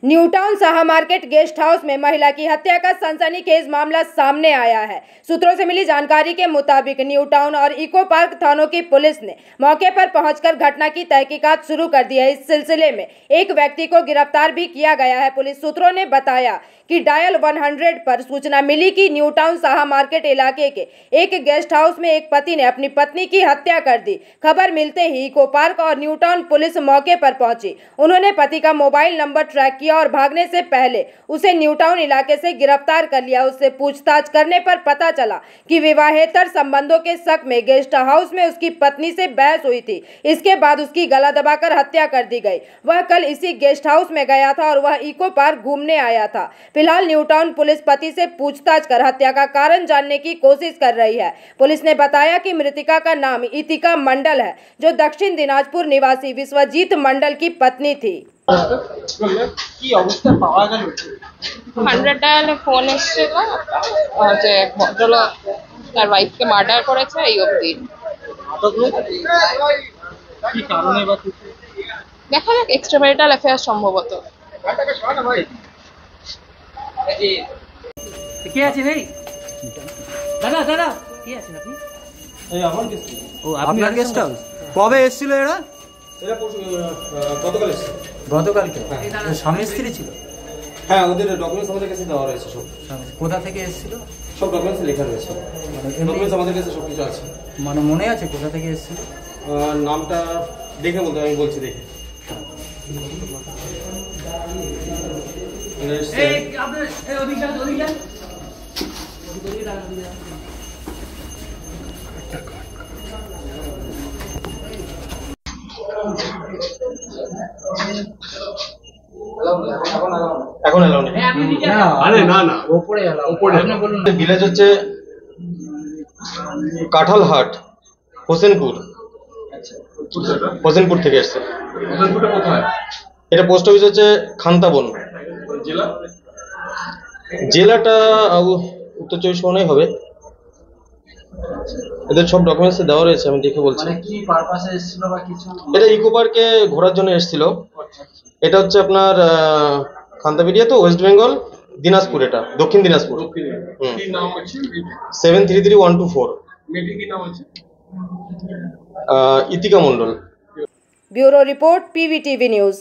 New town Shah market guest house में महिला की हत्या का सनसनीखेज मामला सामने आया है। सूत्रों से मिली जानकारी के मुताबिक न्यू टाउन और इको पार्क थानों की पुलिस ने मौके पर पहुंचकर घटना की तहकीकात शुरू कर दी है। इस सिलसिले में एक व्यक्ति को गिरफ्तार भी किया गया है। पुलिस सूत्रों ने बताया कि डायल 100 पर सूचना मिली कि न्यू टाउन शाह मार्केट इलाके के एक गेस्ट हाउस में एक पति ने अपनी पत्नी की हत्या कर दी। खबर मिलते ही इको पार्क और न्यू टाउन पुलिस मौके पर पहुंची। उन्होंने पति का मोबाइल नंबर ट्रैक किया और भागने से पहले उसे न्यू टाउन इलाके से गिरफ्तार कर लिया। उससे पूछताछ करने पर पता चला कि विवाहेतर संबंधों के शक में गेस्ट हाउस में उसकी पत्नी से बहस हुई थी। इसके बाद उसकी गला दबाकर हत्या कर दी गई। वह कल इसी गेस्ट हाउस में गया था और वह इको पार्क घूमने आया था। फिलहाल न्यू टाउन पुलिस पति से पूछताछ कर हत्या का कारण जानने की कोशिश कर रही है। पुलिस ने बताया कि मृतका का नाम इतिका मंडल है, जो दक्षिण दिनाजपुर निवासी विश्वजीत मंडल की पत्नी थी। কি অবস্থা পাওয়া গেল 100 ডায়ালে ফোন এসেছিল যে ভদ্রলোক তার ওয়াইফকে মার্ডার করেছে। এই অবধি কি কারণে বা দেখা যাক, এক্সট্রা ম্যারিটাল অ্যাফেয়ার সম্ভবত। কে আছেন এই দাদা দাদা কে আছেন আপনি? এই আমার গেস্ট ও আপনার গেস্ট হাউস কবে এসেছিল এরা? এরা গতকাল এসেছে। গতকালকে স্বামী স্ত্রী ছিল? হ্যাঁ, ওদের ডকুমেন্টস আমাদের কাছে দেওয়া রয়েছে সব। কোথা থেকে এসেছিল? সব ডকুমেন্টস লেখা রয়েছে, ডকুমেন্টস আমাদের কাছে সব কিছু আছে। মানে মনে আছে কোথা থেকে এসেছিল? নামটা দেখে বলতে আমি বলছি, দেখে এখন এলাও না। আরে না না, উপরে এলাও। আপনি বলুন। ভিলেজ হচ্ছে কাঁঠালহাট, হোসেনপুর। হোসেনপুর থেকে এসছে। হোসেনপুরটা কোথায়? এটা পোস্ট অফিস হচ্ছে খান্তাবন। জেলা? জেলাটা উত্তর 24 পরগনাই হবে। এদের সব ডকুমেন্টস দেওয়া রয়েছে, আমি দেখে বলছি। মানে কি পারপাসে এসেছিল বা কিছু? এটা ইকো পার্কে ঘোরার জন্য এসেছিল। এটা হচ্ছে আপনার খান্তাবেড়িয়া, তো ওয়েস্ট বেঙ্গল, দিনাজপুর, এটা দক্ষিণ দিনাজপুর। কি নাম আছে? 733124। মেয়েটি কি নাম আছে? Itika Mondal. Bureau report, PVTV news.